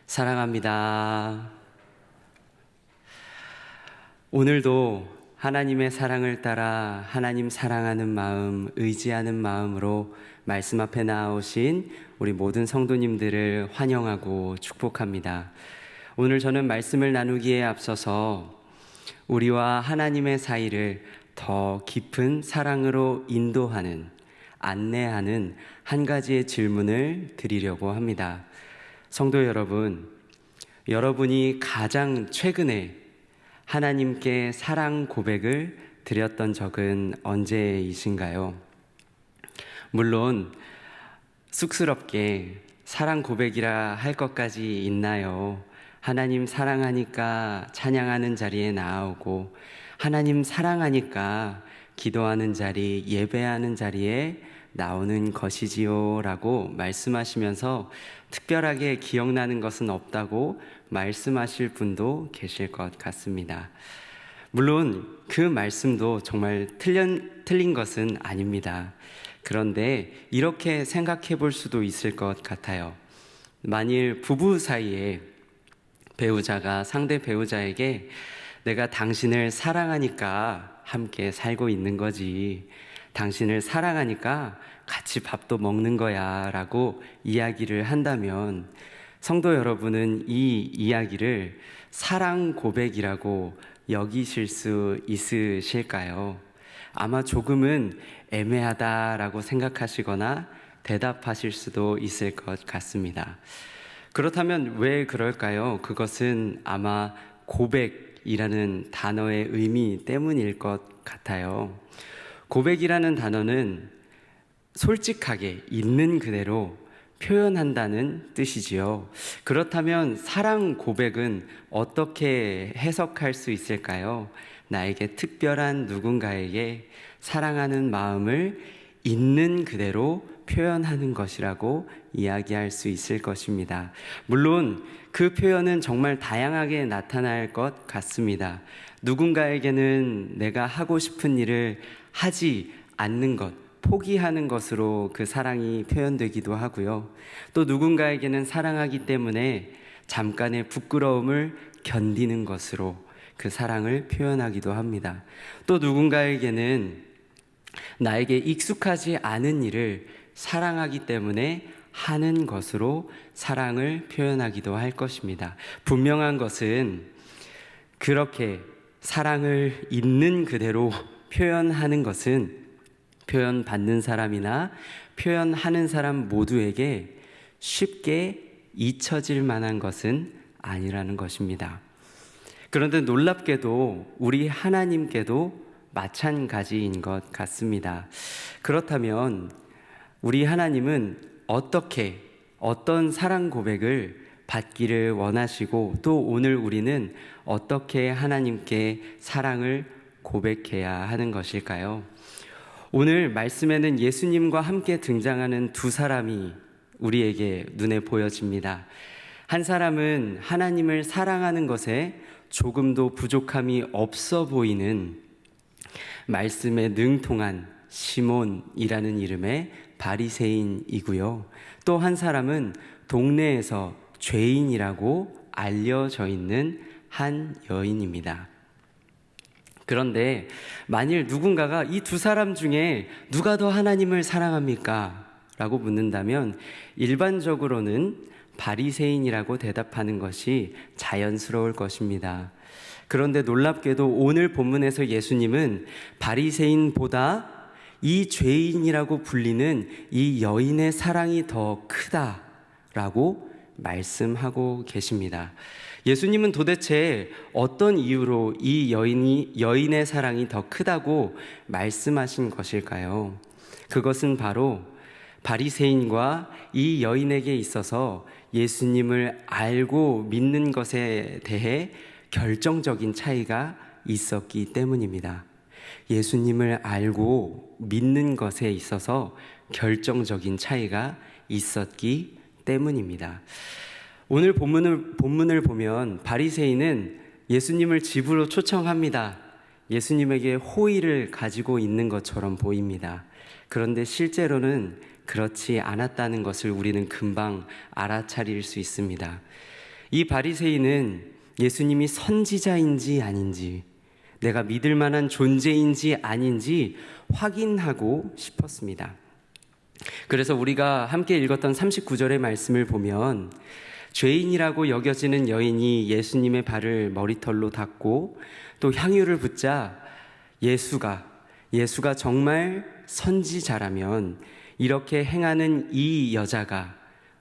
사랑합니다. 오늘도 하나님의 사랑을 따라 하나님 사랑하는 마음, 의지하는 마음으로 말씀 앞에 나오신 우리 모든 성도님들을 환영하고 축복합니다. 오늘 저는 말씀을 나누기에 앞서서 우리와 하나님의 사이를 더 깊은 사랑으로 인도하는, 안내하는 한 가지의 질문을 드리려고 합니다. 성도 여러분, 여러분이 가장 최근에 하나님께 사랑 고백을 드렸던 적은 언제이신가요? 물론 쑥스럽게 사랑 고백이라 할 것까지 있나요? 하나님 사랑하니까 찬양하는 자리에 나오고, 하나님 사랑하니까 기도하는 자리, 예배하는 자리에 나오는 것이지요 라고 말씀하시면서 특별하게 기억나는 것은 없다고 말씀하실 분도 계실 것 같습니다. 물론 그 말씀도 정말 틀린 것은 아닙니다. 그런데 이렇게 생각해 볼 수도 있을 것 같아요. 만일 부부 사이에 배우자가 상대 배우자에게 내가 당신을 사랑하니까 함께 살고 있는 거지, 당신을 사랑하니까 같이 밥도 먹는 거야 라고 이야기를 한다면, 성도 여러분은 이 이야기를 사랑 고백이라고 여기실 수 있으실까요? 아마 조금은 애매하다라고 생각하시거나 대답하실 수도 있을 것 같습니다. 그렇다면 왜 그럴까요? 그것은 아마 고백이라는 단어의 의미 때문일 것 같아요. 고백이라는 단어는 솔직하게 있는 그대로 표현한다는 뜻이지요. 그렇다면 사랑 고백은 어떻게 해석할 수 있을까요? 나에게 특별한 누군가에게 사랑하는 마음을 있는 그대로 표현하는 것이라고 이야기할 수 있을 것입니다. 물론 그 표현은 정말 다양하게 나타날 것 같습니다. 누군가에게는 내가 하고 싶은 일을 하지 않는 것, 포기하는 것으로 그 사랑이 표현되기도 하고요. 또 누군가에게는 사랑하기 때문에 잠깐의 부끄러움을 견디는 것으로 그 사랑을 표현하기도 합니다. 또 누군가에게는 나에게 익숙하지 않은 일을 사랑하기 때문에 하는 것으로 사랑을 표현하기도 할 것입니다. 분명한 것은 그렇게 사랑을 있는 그대로 표현하는 것은 표현받는 사람이나 표현하는 사람 모두에게 쉽게 잊혀질 만한 것은 아니라는 것입니다. 그런데 놀랍게도 우리 하나님께도 마찬가지인 것 같습니다. 그렇다면 우리 하나님은 어떤 사랑 고백을 받기를 원하시고, 또 오늘 우리는 어떻게 하나님께 사랑을 고백해야 하는 것일까요? 오늘 말씀에는 예수님과 함께 등장하는 두 사람이 우리에게 눈에 보여집니다. 한 사람은 하나님을 사랑하는 것에 조금도 부족함이 없어 보이는 말씀에 능통한 시몬이라는 이름의 바리새인이고요. 또 한 사람은 동네에서 죄인이라고 알려져 있는 한 여인입니다. 그런데 만일 누군가가 이 두 사람 중에 누가 더 하나님을 사랑합니까? 라고 묻는다면 일반적으로는 바리새인이라고 대답하는 것이 자연스러울 것입니다. 그런데 놀랍게도 오늘 본문에서 예수님은 바리새인보다 이 죄인이라고 불리는 이 여인의 사랑이 더 크다라고 말씀하고 계십니다. 예수님은 도대체 어떤 이유로 이 여인의 사랑이 더 크다고 말씀하신 것일까요? 그것은 바로 바리새인과 이 여인에게 있어서 예수님을 알고 믿는 것에 대해 결정적인 차이가 있었기 때문입니다. 예수님을 알고 믿는 것에 있어서 결정적인 차이가 있었기 때문입니다. 오늘 본문을 보면 바리새인은 예수님을 집으로 초청합니다. 예수님에게 호의를 가지고 있는 것처럼 보입니다. 그런데 실제로는 그렇지 않았다는 것을 우리는 금방 알아차릴 수 있습니다. 이 바리새인은 예수님이 선지자인지 아닌지, 내가 믿을 만한 존재인지 아닌지 확인하고 싶었습니다. 그래서 우리가 함께 읽었던 39절의 말씀을 보면 죄인이라고 여겨지는 여인이 예수님의 발을 머리털로 닦고 또 향유를 붓자 예수가 정말 선지자라면 이렇게 행하는 이 여자가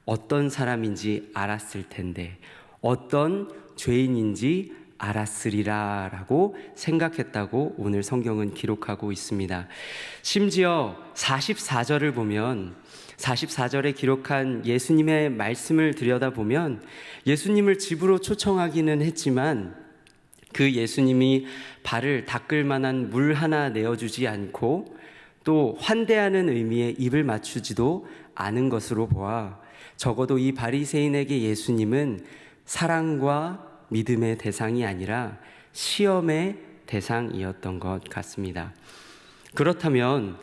어떤 사람인지 알았을 텐데 어떤 죄인인지 알았으리라 라고 생각했다고 오늘 성경은 기록하고 있습니다. 심지어 44절을 보면 44절에 기록한 예수님의 말씀을 들여다보면 예수님을 집으로 초청하기는 했지만 그 예수님이 발을 닦을 만한 물 하나 내어주지 않고 또 환대하는 의미의 입을 맞추지도 않은 것으로 보아 적어도 이 바리새인에게 예수님은 사랑과 믿음의 대상이 아니라 시험의 대상이었던 것 같습니다. 그렇다면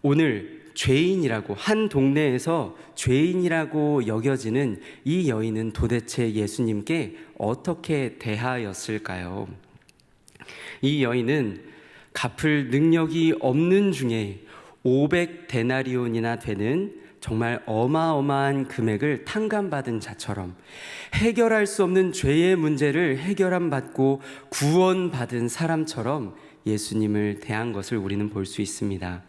오늘 죄인이라고 한 동네에서 죄인이라고 여겨지는 이 여인은 도대체 예수님께 어떻게 대하였을까요? 이 여인은 갚을 능력이 없는 중에 500데나리온이나 되는 정말 어마어마한 금액을 탕감받은 자처럼 해결할 수 없는 죄의 문제를 해결함 받고 구원받은 사람처럼 예수님을 대한 것을 우리는 볼 수 있습니다.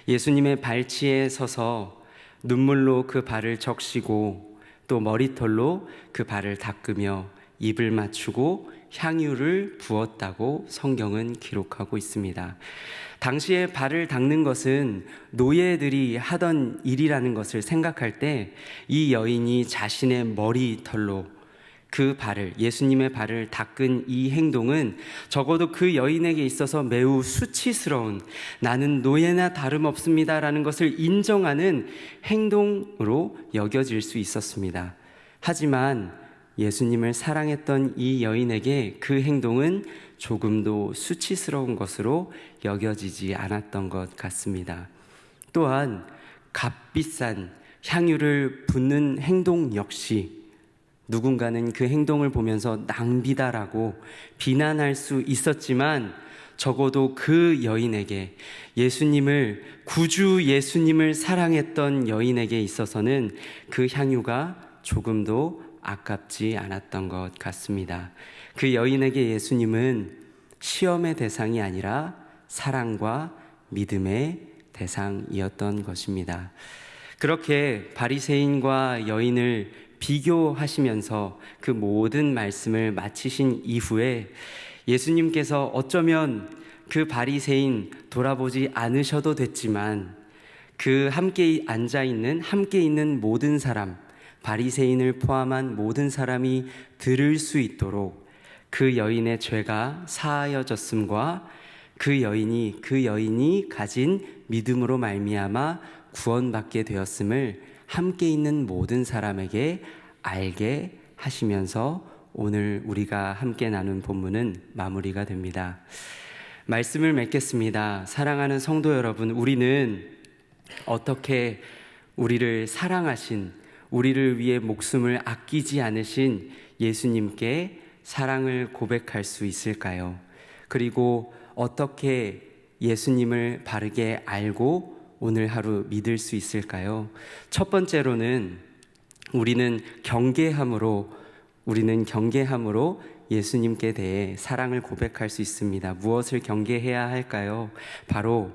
예수님의 발치에 서서 눈물로 그 발을 적시고 또 머리털로 그 발을 닦으며 입을 맞추고 향유를 부었다고 성경은 기록하고 있습니다. 당시에 발을 닦는 것은 노예들이 하던 일이라는 것을 생각할 때 이 여인이 자신의 머리털로 그 발을, 예수님의 발을 닦은 이 행동은 적어도 그 여인에게 있어서 매우 수치스러운, 나는 노예나 다름없습니다라는 것을 인정하는 행동으로 여겨질 수 있었습니다. 하지만 예수님을 사랑했던 이 여인에게 그 행동은 조금도 수치스러운 것으로 여겨지지 않았던 것 같습니다. 또한 값비싼 향유를 붓는 행동 역시 누군가는 그 행동을 보면서 낭비다라고 비난할 수 있었지만 적어도 그 여인에게 예수님을, 구주 예수님을 사랑했던 여인에게 있어서는 그 향유가 조금도 아깝지 않았던 것 같습니다. 그 여인에게 예수님은 시험의 대상이 아니라 사랑과 믿음의 대상이었던 것입니다. 그렇게 바리새인과 여인을 비교하시면서 그 모든 말씀을 마치신 이후에 예수님께서 어쩌면 그 바리새인 돌아보지 않으셔도 됐지만 그 함께 있는 모든 사람, 바리새인을 포함한 모든 사람이 들을 수 있도록 그 여인의 죄가 사하여졌음과 그 여인이 가진 믿음으로 말미암아 구원받게 되었음을 함께 있는 모든 사람에게 알게 하시면서 오늘 우리가 함께 나눈 본문은 마무리가 됩니다. 말씀을 맺겠습니다. 사랑하는 성도 여러분, 우리는 어떻게 우리를 사랑하신, 우리를 위해 목숨을 아끼지 않으신 예수님께 사랑을 고백할 수 있을까요? 그리고 어떻게 예수님을 바르게 알고 오늘 하루 믿을 수 있을까요? 첫 번째로는 우리는 경계함으로 예수님께 대해 사랑을 고백할 수 있습니다. 무엇을 경계해야 할까요? 바로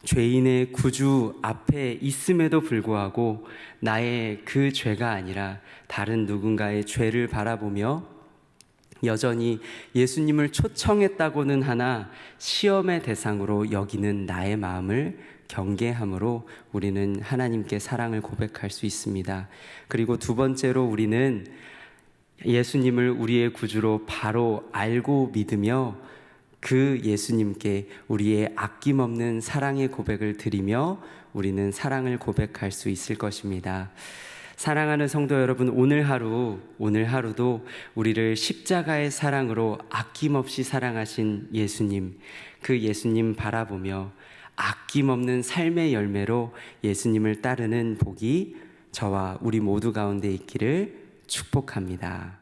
죄인의 구주 앞에 있음에도 불구하고 나의 그 죄가 아니라 다른 누군가의 죄를 바라보며 여전히 예수님을 초청했다고는 하나 시험의 대상으로 여기는 나의 마음을 경계함으로 우리는 하나님께 사랑을 고백할 수 있습니다. 그리고 두 번째로 우리는 예수님을 우리의 구주로 바로 알고 믿으며 그 예수님께 우리의 아낌없는 사랑의 고백을 드리며 우리는 사랑을 고백할 수 있을 것입니다. 사랑하는 성도 여러분, 오늘 하루도 우리를 십자가의 사랑으로 아낌없이 사랑하신 예수님, 그 예수님 바라보며 아낌없는 삶의 열매로 예수님을 따르는 복이 저와 우리 모두 가운데 있기를 축복합니다.